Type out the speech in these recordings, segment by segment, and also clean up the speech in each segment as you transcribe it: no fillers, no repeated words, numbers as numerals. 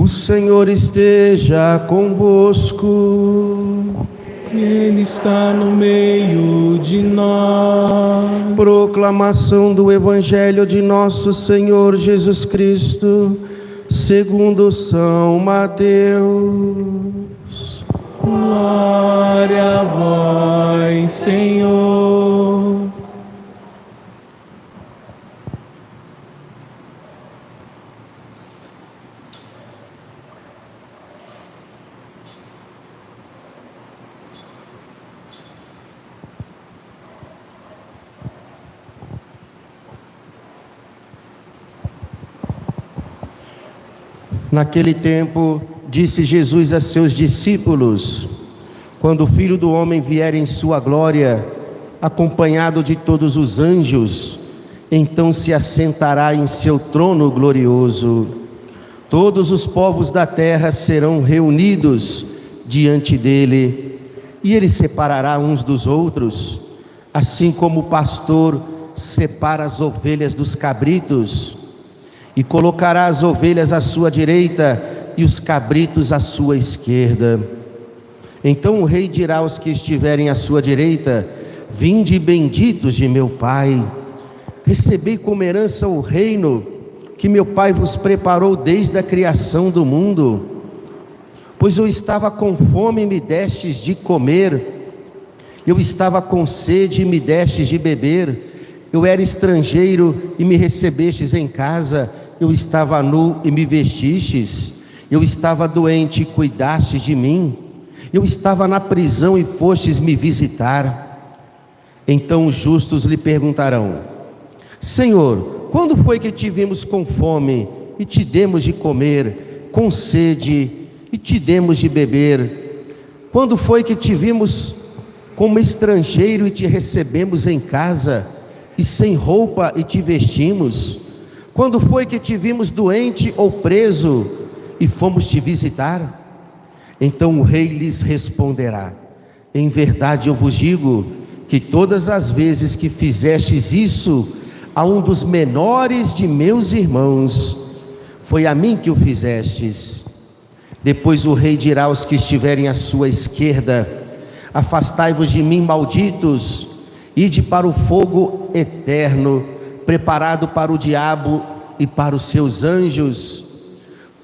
O Senhor esteja convosco. Ele está no meio de nós. Proclamação do Evangelho de nosso Senhor Jesus Cristo, segundo São Mateus. Glória a vós, Senhor. Naquele tempo, disse Jesus a seus discípulos: quando o Filho do Homem vier em sua glória, acompanhado de todos os anjos, então se assentará em seu trono glorioso. Todos os povos da terra serão reunidos diante dele, e ele separará uns dos outros, assim como o pastor separa as ovelhas dos cabritos, e colocará as ovelhas à sua direita e os cabritos à sua esquerda. Então o rei dirá aos que estiverem à sua direita: vinde benditos de meu Pai, recebei como herança o reino que meu Pai vos preparou desde a criação do mundo. Pois eu estava com fome e me destes de comer, eu estava com sede e me destes de beber, eu era estrangeiro e me recebestes em casa, eu estava nu e me vestistes, eu estava doente e cuidastes de mim, eu estava na prisão e fostes me visitar. Então os justos lhe perguntarão: Senhor, quando foi que te vimos com fome e te demos de comer, com sede e te demos de beber? Quando foi que te vimos como estrangeiro e te recebemos em casa, e sem roupa e te vestimos? Quando foi que te vimos doente ou preso e fomos te visitar? Então o rei lhes responderá: em verdade eu vos digo que todas as vezes que fizestes isso a um dos menores de meus irmãos, foi a mim que o fizestes. Depois o rei dirá aos que estiverem à sua esquerda: afastai-vos de mim, malditos, ide para o fogo eterno, preparado para o diabo e para os seus anjos.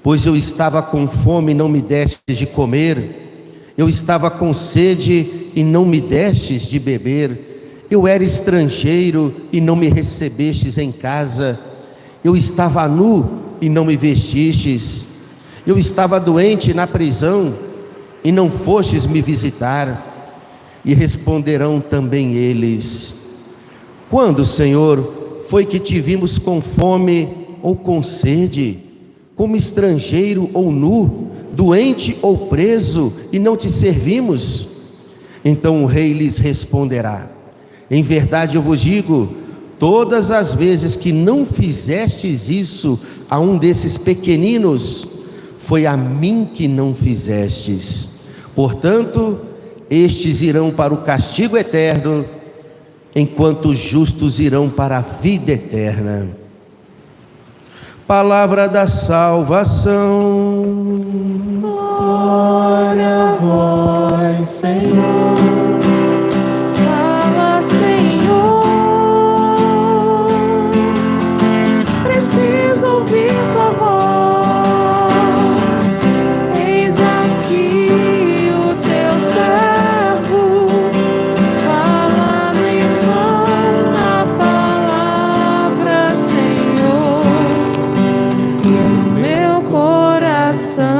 Pois eu estava com fome e não me destes de comer, eu estava com sede e não me destes de beber, eu era estrangeiro e não me recebestes em casa, eu estava nu e não me vestistes, eu estava doente na prisão e não fostes me visitar. E responderão também eles: quando, Senhor, foi que te vimos com fome ou com sede, como estrangeiro ou nu, doente ou preso, e não te servimos? Então o rei lhes responderá: em verdade eu vos digo, todas as vezes que não fizestes isso a um desses pequeninos, foi a mim que não fizestes. Portanto, estes irão para o castigo eterno, enquanto os justos irão para a vida eterna. Palavra da salvação. Glória a vós, Senhor. Fala, Senhor, preciso ouvir tua voz. Eis aqui o teu servo, fala em vão a palavra, Senhor, e o meu coração.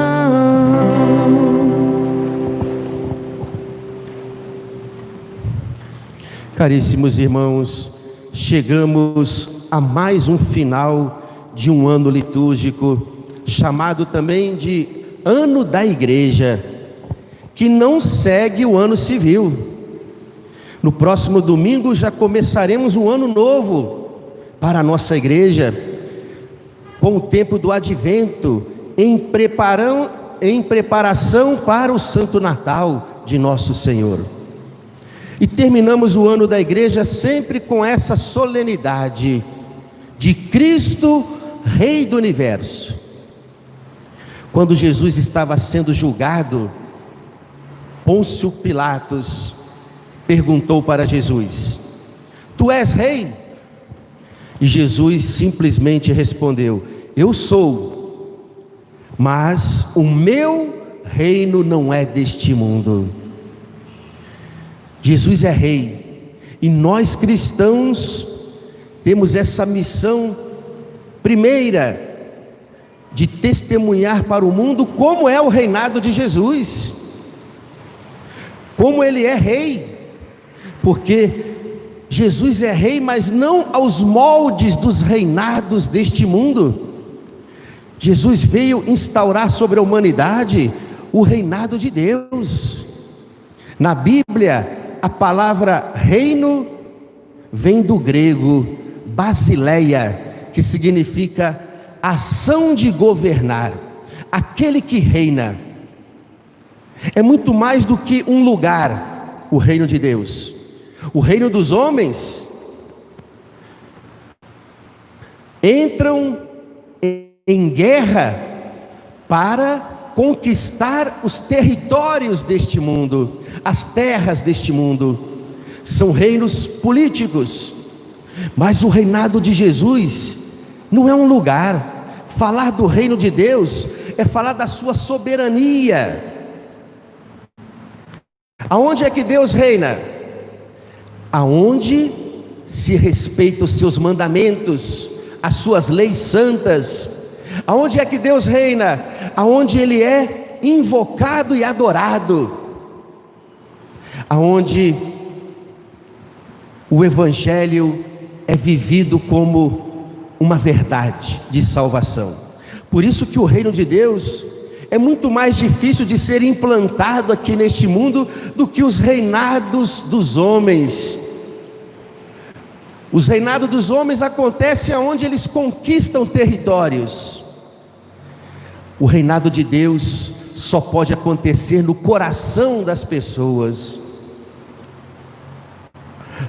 Caríssimos irmãos, chegamos a mais um final de um ano litúrgico, chamado também de Ano da Igreja, que não segue o ano civil. No próximo domingo já começaremos um ano novo para a nossa igreja, com o tempo do Advento, em preparação para o Santo Natal de nosso Senhor. E terminamos o ano da igreja sempre com essa solenidade de Cristo, Rei do Universo. Quando Jesus estava sendo julgado, Pôncio Pilatos perguntou para Jesus: Tu és rei? E Jesus simplesmente respondeu: Eu sou, mas o meu reino não é deste mundo. Jesus é rei, e nós cristãos temos essa missão primeira de testemunhar para o mundo como é o reinado de Jesus, como ele é rei, porque Jesus é rei, mas não aos moldes dos reinados deste mundo. Jesus veio instaurar sobre a humanidade o reinado de Deus. Na Bíblia, a palavra reino vem do grego basileia, que significa ação de governar, aquele que reina. É muito mais do que um lugar, o reino de Deus. O reino dos homens entram em guerra para conquistar os territórios deste mundo, as terras deste mundo. São reinos políticos, mas o reinado de Jesus não é um lugar. Falar do reino de Deus é falar da sua soberania. Aonde é que Deus reina? Aonde se respeita os seus mandamentos, as suas leis santas. Aonde é que Deus reina? Aonde Ele é invocado e adorado. Aonde o Evangelho é vivido como uma verdade de salvação. Por isso que o reino de Deus é muito mais difícil de ser implantado aqui neste mundo do que os reinados dos homens. Os reinados dos homens acontecem onde eles conquistam territórios. O reinado de Deus só pode acontecer no coração das pessoas.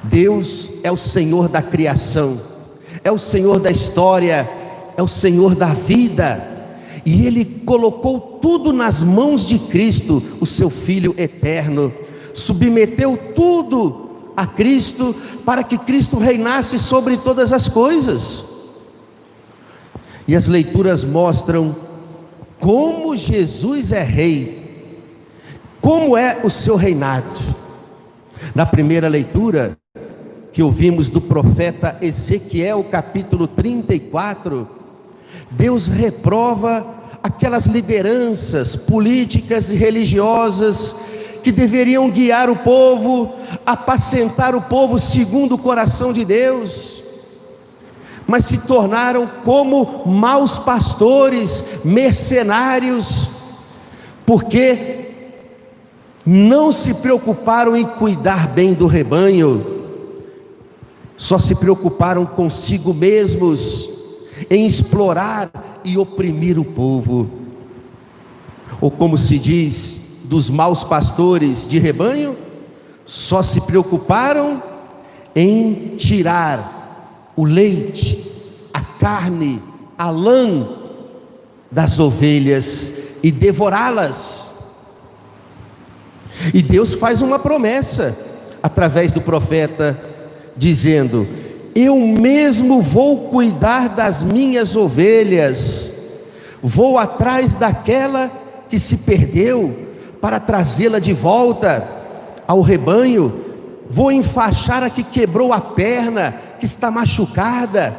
Deus é o Senhor da criação, é o Senhor da história, é o Senhor da vida. E Ele colocou tudo nas mãos de Cristo, o seu Filho eterno. Submeteu tudo a Cristo, para que Cristo reinasse sobre todas as coisas. E as leituras mostram como Jesus é rei, como é o seu reinado. Na primeira leitura que ouvimos do profeta Ezequiel, capítulo 34, Deus reprova aquelas lideranças políticas e religiosas que deveriam guiar o povo, apacentar o povo segundo o coração de Deus, mas se tornaram como maus pastores, mercenários, porque não se preocuparam em cuidar bem do rebanho, só se preocuparam consigo mesmos, em explorar e oprimir o povo. Ou como se diz dos maus pastores de rebanho, só se preocuparam em tirar o leite, a carne, a lã das ovelhas e devorá-las. E Deus faz uma promessa através do profeta, dizendo: eu mesmo vou cuidar das minhas ovelhas, vou atrás daquela que se perdeu, para trazê-la de volta ao rebanho. Vou enfaixar a que quebrou a perna, que está machucada,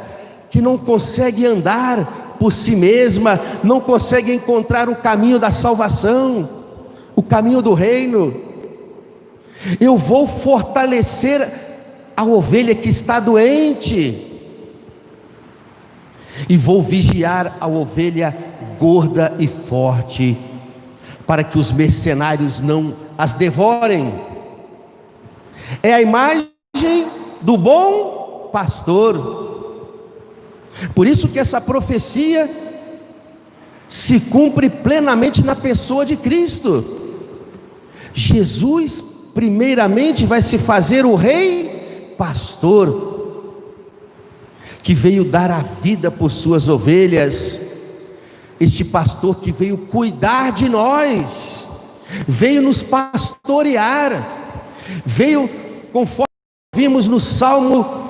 que não consegue andar por si mesma, não consegue encontrar o caminho da salvação, o caminho do reino. Eu vou fortalecer a ovelha que está doente, e vou vigiar a ovelha gorda e forte, para que os mercenários não as devorem. É a imagem do bom pastor. Por isso que essa profecia se cumpre plenamente na pessoa de Cristo. Jesus primeiramente vai se fazer o rei pastor, que veio dar a vida por suas ovelhas. este pastor que veio cuidar de nós, veio nos pastorear, veio, conforme vimos no Salmo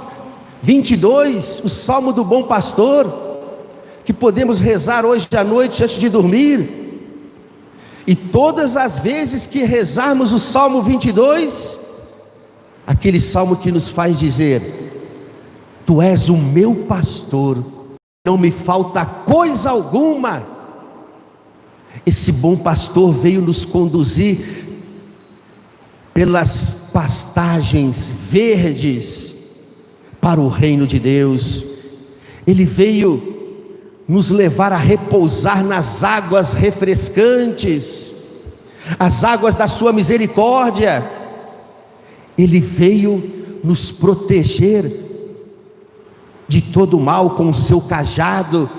22, o Salmo do Bom Pastor, que podemos rezar hoje à noite antes de dormir. E todas as vezes que rezarmos o Salmo 22, aquele salmo que nos faz dizer: Tu és o meu pastor, não me falta coisa alguma. Esse bom pastor veio nos conduzir pelas pastagens verdes para o reino de Deus. Ele veio nos levar a repousar nas águas refrescantes, as águas da sua misericórdia. Ele veio nos proteger de todo mal com o seu cajado,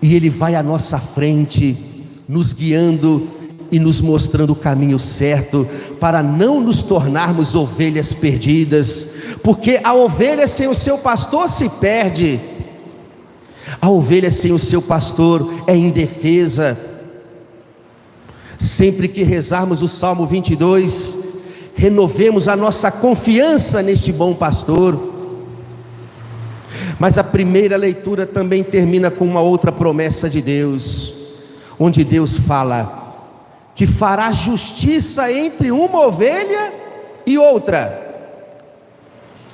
e Ele vai à nossa frente, nos guiando e nos mostrando o caminho certo, para não nos tornarmos ovelhas perdidas, porque a ovelha sem o seu pastor se perde. A ovelha sem o seu pastor é indefesa. Sempre que rezarmos o Salmo 22, renovemos a nossa confiança neste bom pastor. Mas a primeira leitura também termina com uma outra promessa de Deus, onde Deus fala que fará justiça entre uma ovelha e outra,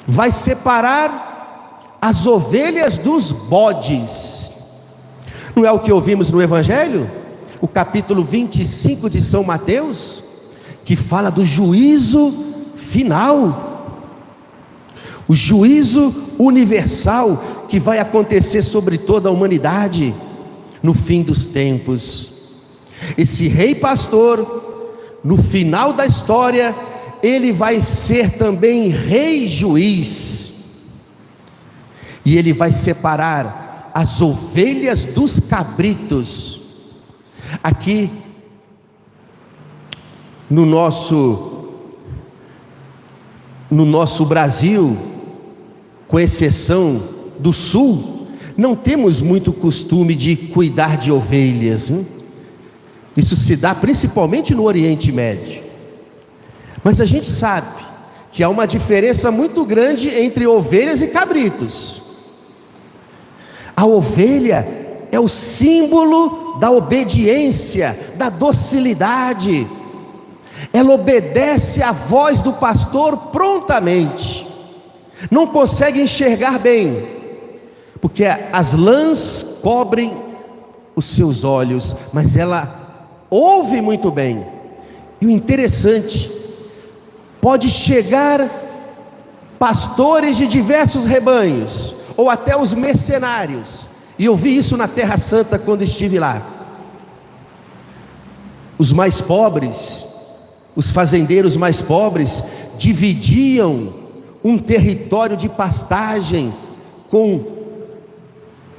vai separar as ovelhas dos bodes. Não é o que ouvimos no Evangelho? O capítulo 25 de São Mateus, que fala do juízo final, o juízo universal que vai acontecer sobre toda a humanidade no fim dos tempos. Esse rei pastor, no final da história, ele vai ser também rei juiz. E ele vai separar as ovelhas dos cabritos. Aqui no nosso Brasil, com exceção do sul, não temos muito costume de cuidar de ovelhas, hein? Isso se dá principalmente no Oriente Médio. Mas a gente sabe que há uma diferença muito grande entre ovelhas e cabritos. A ovelha é o símbolo da obediência, da docilidade. Ela obedece à voz do pastor prontamente. Não consegue enxergar bem, porque as lãs cobrem os seus olhos, mas ela ouve muito bem. E o interessante, pode chegar pastores de diversos rebanhos, ou até os mercenários, e eu vi isso na Terra Santa quando estive lá. Os mais pobres, os fazendeiros mais pobres, dividiam um território de pastagem com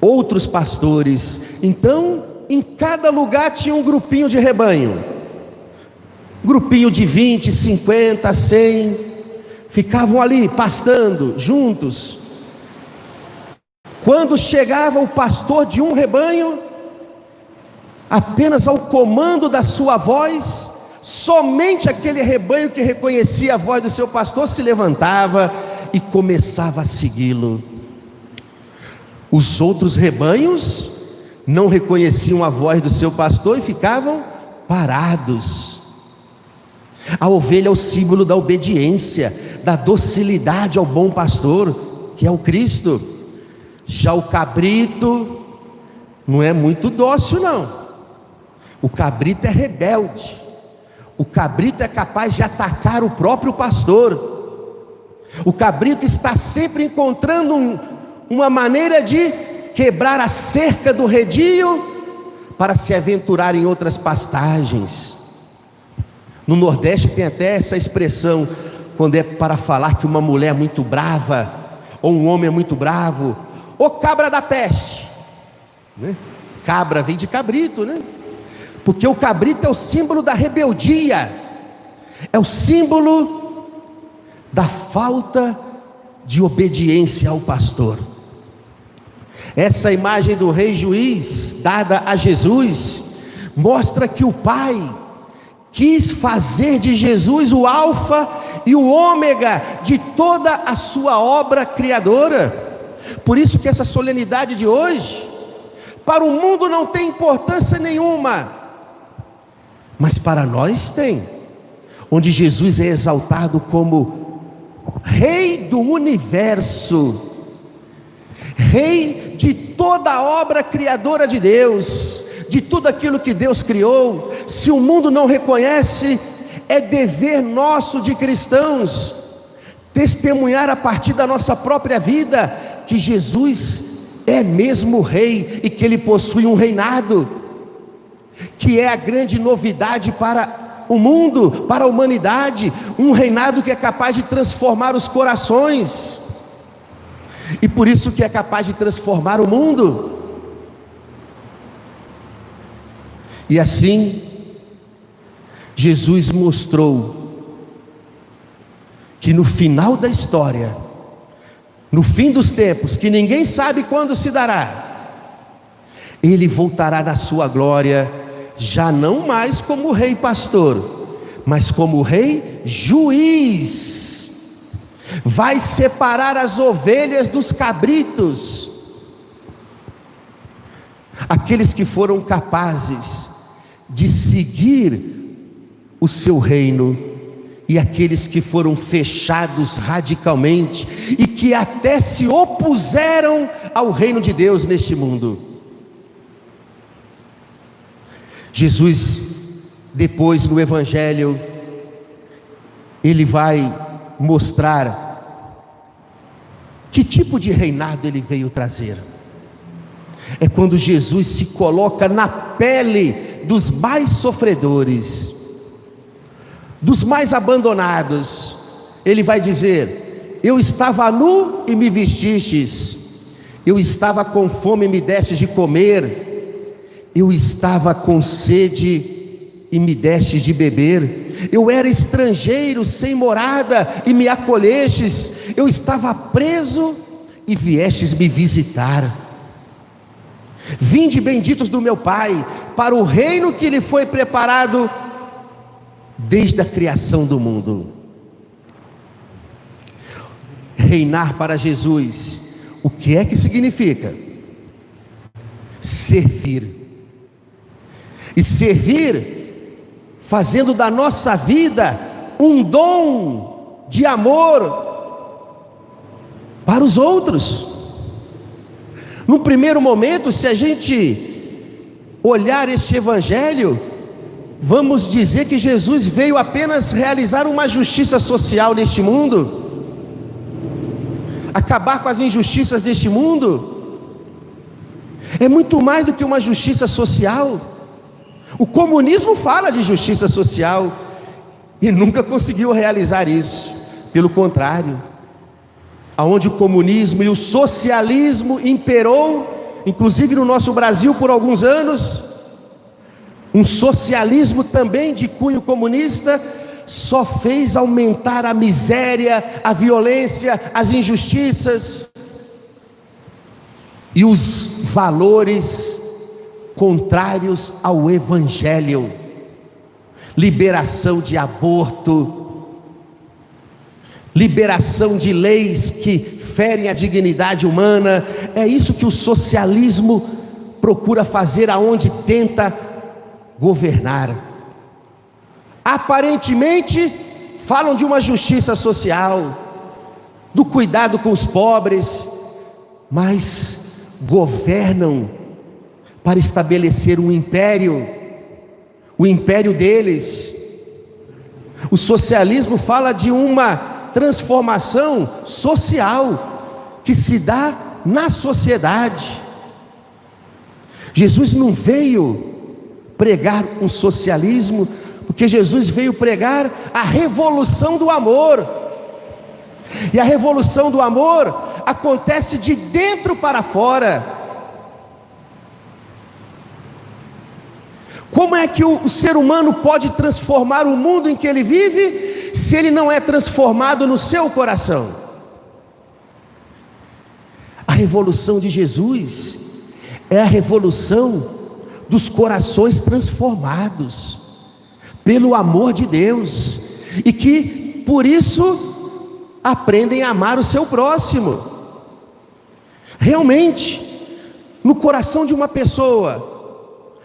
outros pastores. Então, em cada lugar tinha um grupinho de rebanho, grupinho de 20, 50, 100, ficavam ali pastando juntos. Quando chegava o pastor de um rebanho, apenas ao comando da sua voz, somente aquele rebanho que reconhecia a voz do seu pastor se levantava e começava a segui-lo. Os outros rebanhos não reconheciam a voz do seu pastor e ficavam parados. A ovelha é o símbolo da obediência, da docilidade ao bom pastor, que é o Cristo. Já o cabrito não é muito dócil, não. O cabrito é rebelde. O cabrito é capaz de atacar o próprio pastor. O cabrito está sempre encontrando uma maneira de quebrar a cerca do redil para se aventurar em outras pastagens. No Nordeste tem até essa expressão, quando é para falar que uma mulher é muito brava, ou um homem é muito bravo: ô cabra da peste, né? Cabra vem de cabrito, né? Porque o cabrito é o símbolo da rebeldia, é o símbolo da falta de obediência ao pastor. Essa imagem do rei juiz, dada a Jesus, mostra que o Pai quis fazer de Jesus o alfa e o ômega de toda a sua obra criadora. Por isso que essa solenidade de hoje, para o mundo não tem importância nenhuma, mas para nós tem, onde Jesus é exaltado como Rei do universo, Rei de toda a obra criadora de Deus, de tudo aquilo que Deus criou. Se o mundo não reconhece, é dever nosso de cristãos testemunhar a partir da nossa própria vida que Jesus é mesmo Rei e que Ele possui um reinado, que é a grande novidade para o mundo, para a humanidade, um reinado que é capaz de transformar os corações, e por isso que é capaz de transformar o mundo. E assim, Jesus mostrou que no final da história, no fim dos tempos, que ninguém sabe quando se dará, Ele voltará na sua glória, já não mais como Rei pastor, mas como Rei juiz. Vai separar as ovelhas dos cabritos, aqueles que foram capazes de seguir o seu reino, e aqueles que foram fechados radicalmente e que até se opuseram ao reino de Deus neste mundo. Jesus, depois no Evangelho, Ele vai mostrar que tipo de reinado Ele veio trazer. É quando Jesus se coloca na pele dos mais sofredores, dos mais abandonados. Ele vai dizer: eu estava nu e me vestistes, eu estava com fome e me destes de comer, eu estava com sede e me destes de beber, eu era estrangeiro sem morada e me acolhestes, eu estava preso e viestes me visitar. Vinde benditos do meu Pai, para o reino que lhe foi preparado desde a criação do mundo. Reinar para Jesus, o que é que significa? Servir. E servir fazendo da nossa vida um dom de amor para os outros. No primeiro momento, se a gente olhar este Evangelho, vamos dizer que Jesus veio apenas realizar uma justiça social neste mundo, acabar com as injustiças deste mundo. É muito mais do que uma justiça social. O comunismo fala de justiça social e nunca conseguiu realizar isso. Pelo contrário, aonde o comunismo e o socialismo imperou, inclusive no nosso Brasil por alguns anos, um socialismo também de cunho comunista, só fez aumentar a miséria, a violência, as injustiças e os valores contrários ao Evangelho. Liberação de aborto, liberação de leis que ferem a dignidade humana. É isso que o socialismo procura fazer aonde tenta governar. Aparentemente falam de uma justiça social, do cuidado com os pobres, mas governam para estabelecer um império, o império deles. O socialismo fala de uma transformação social que se dá na sociedade. Jesus não veio pregar um socialismo, porque Jesus veio pregar a revolução do amor. E a revolução do amor acontece de dentro para fora. Como é que o ser humano pode transformar o mundo em que ele vive, se ele não é transformado no seu coração? A revolução de Jesus é a revolução dos corações transformados pelo amor de Deus, e que por isso aprendem a amar o seu próximo. Realmente, no coração de uma pessoa,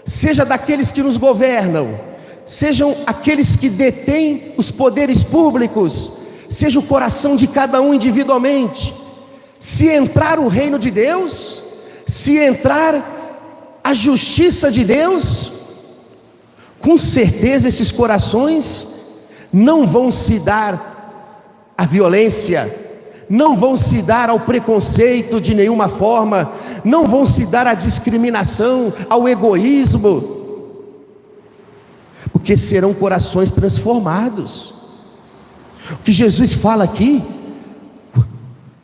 seja daqueles que nos governam, sejam aqueles que detêm os poderes públicos, seja o coração de cada um individualmente, se entrar o reino de Deus, se entrar a justiça de Deus, com certeza esses corações não vão se dar à violência, não vão se dar ao preconceito de nenhuma forma, não vão se dar à discriminação, ao egoísmo, porque serão corações transformados. O que Jesus fala aqui,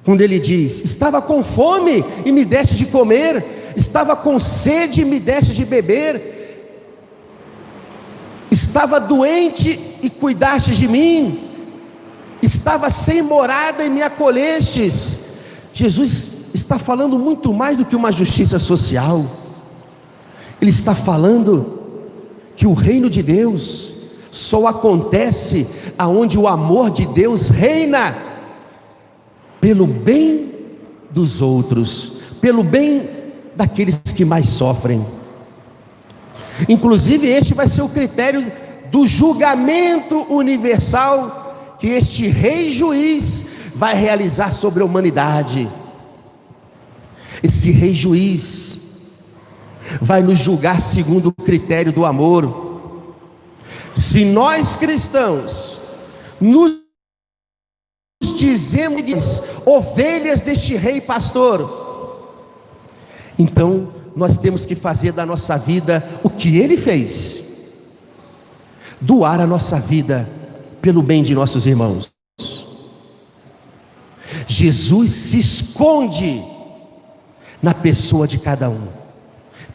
quando ele diz: estava com fome e me deste de comer, estava com sede e me deste de beber, estava doente e cuidaste de mim, estava sem morada e me acolhestes. Jesus está falando muito mais do que uma justiça social. Ele está falando que o reino de Deus só acontece aonde o amor de Deus reina, pelo bem dos outros, pelo bem daqueles que mais sofrem. Inclusive este vai ser o critério do julgamento universal que este rei juiz vai realizar sobre a humanidade. Esse rei juiz vai nos julgar segundo o critério do amor. Se nós cristãos nos dizemos ovelhas deste rei pastor, então nós temos que fazer da nossa vida o que ele fez: doar a nossa vida pelo bem de nossos irmãos. Jesus se esconde na pessoa de cada um,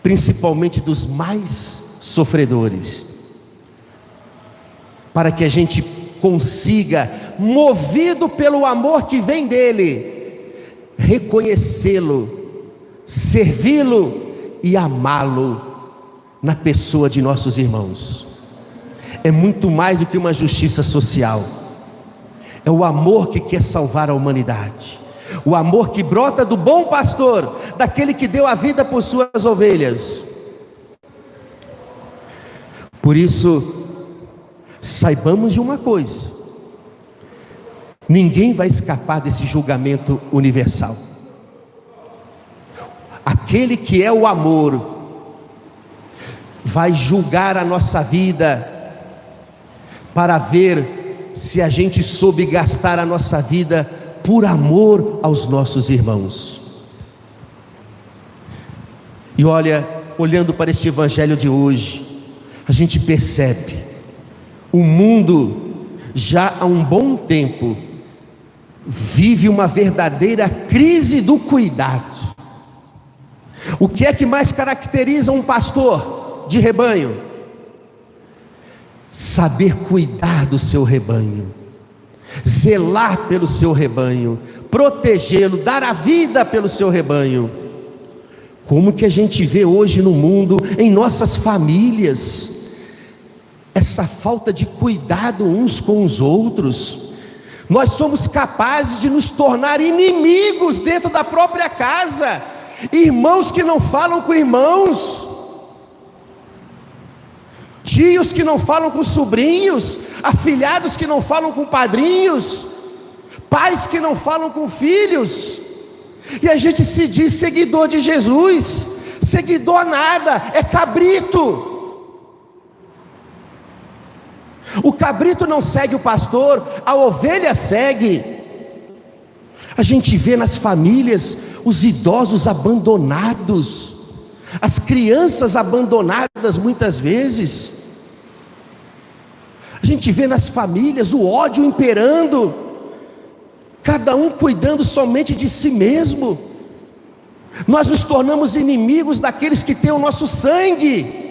principalmente dos mais sofredores, para que a gente consiga, movido pelo amor que vem dele, reconhecê-lo, servi-lo e amá-lo na pessoa de nossos irmãos. É muito mais do que uma justiça social, é o amor que quer salvar a humanidade, o amor que brota do bom pastor, daquele que deu a vida por suas ovelhas. Por isso, saibamos de uma coisa: ninguém vai escapar desse julgamento universal. Aquele que é o amor vai julgar a nossa vida para ver se a gente soube gastar a nossa vida por amor aos nossos irmãos. E olha, olhando para este evangelho de hoje, a gente percebe: o mundo já há um bom tempo vive uma verdadeira crise do cuidado. O que é que mais caracteriza um pastor de rebanho? Saber cuidar do seu rebanho, zelar pelo seu rebanho, protegê-lo, dar a vida pelo seu rebanho. Como que a gente vê hoje no mundo, em nossas famílias, essa falta de cuidado uns com os outros. Nós somos capazes de nos tornar inimigos dentro da própria casa, irmãos que não falam com irmãos, tios que não falam com sobrinhos, afilhados que não falam com padrinhos, pais que não falam com filhos, e a gente se diz seguidor de Jesus. Seguidor nada, é cabrito. O cabrito não segue o pastor, a ovelha segue. A gente vê nas famílias os idosos abandonados, as crianças abandonadas muitas vezes. A gente vê nas famílias o ódio imperando, cada um cuidando somente de si mesmo. Nós nos tornamos inimigos daqueles que têm o nosso sangue.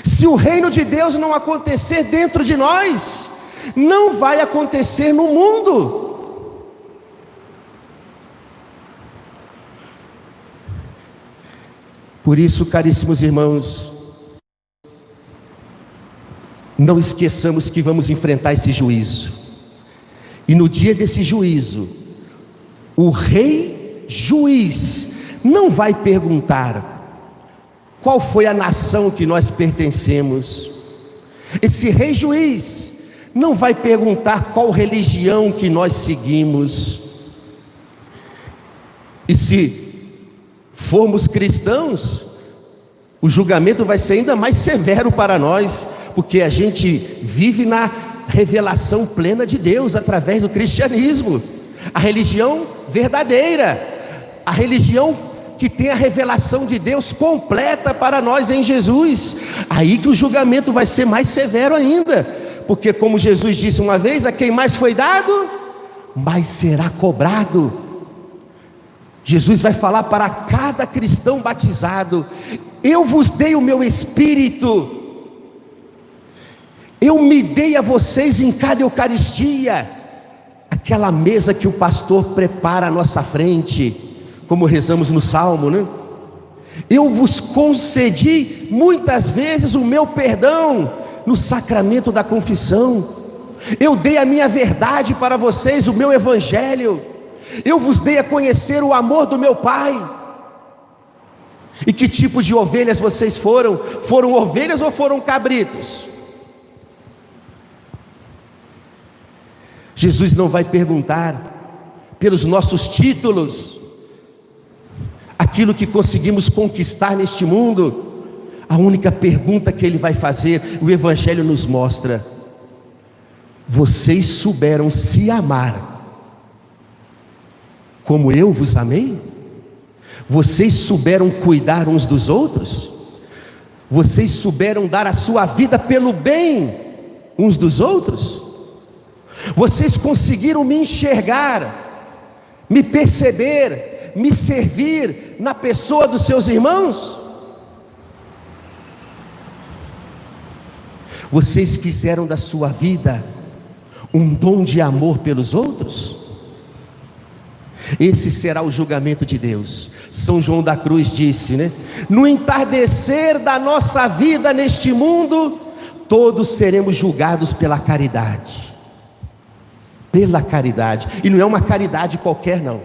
Se o reino de Deus não acontecer dentro de nós, não vai acontecer no mundo. Por isso, caríssimos irmãos, não esqueçamos que vamos enfrentar esse juízo. E no dia desse juízo, o rei juiz não vai perguntar qual foi a nação que nós pertencemos. Esse rei juiz não vai perguntar qual religião que nós seguimos. E se formos cristãos, o julgamento vai ser ainda mais severo para nós, porque a gente vive na revelação plena de Deus através do cristianismo, a religião verdadeira, a religião que tem a revelação de Deus completa para nós em Jesus. Aí que o julgamento vai ser mais severo ainda, porque como Jesus disse uma vez, a quem mais foi dado, mais será cobrado. Jesus vai falar para cada cristão batizado: eu vos dei o meu Espírito, eu me dei a vocês em cada Eucaristia, aquela mesa que o pastor prepara à nossa frente, como rezamos no Salmo, né? Eu vos concedi muitas vezes o meu perdão no sacramento da confissão, eu dei a minha verdade para vocês, o meu Evangelho, eu vos dei a conhecer o amor do meu Pai. E que tipo de ovelhas vocês foram? Foram ovelhas ou foram cabritos? Jesus não vai perguntar pelos nossos títulos, aquilo que conseguimos conquistar neste mundo. A única pergunta que Ele vai fazer, o Evangelho nos mostra: vocês souberam se amar como eu vos amei? Vocês souberam cuidar uns dos outros? Vocês souberam dar a sua vida pelo bem uns dos outros? Vocês conseguiram me enxergar, me perceber, me servir na pessoa dos seus irmãos? Vocês fizeram da sua vida um dom de amor pelos outros? Esse será o julgamento de Deus. São João da Cruz disse, né? No entardecer da nossa vida neste mundo, todos seremos julgados pela caridade. Pela caridade. E não é uma caridade qualquer, não.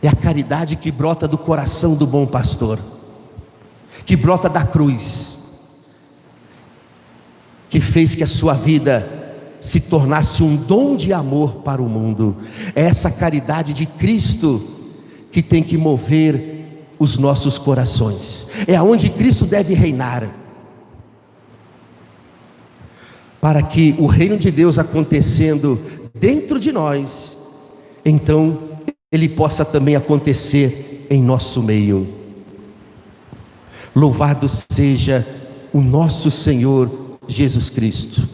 É a caridade que brota do coração do bom pastor, que brota da cruz, que fez que a sua vida se tornasse um dom de amor para o mundo. É essa caridade de Cristo que tem que mover os nossos corações. É aonde Cristo deve reinar, para que o reino de Deus acontecendo dentro de nós, então ele possa também acontecer em nosso meio. Louvado seja o nosso Senhor Jesus Cristo.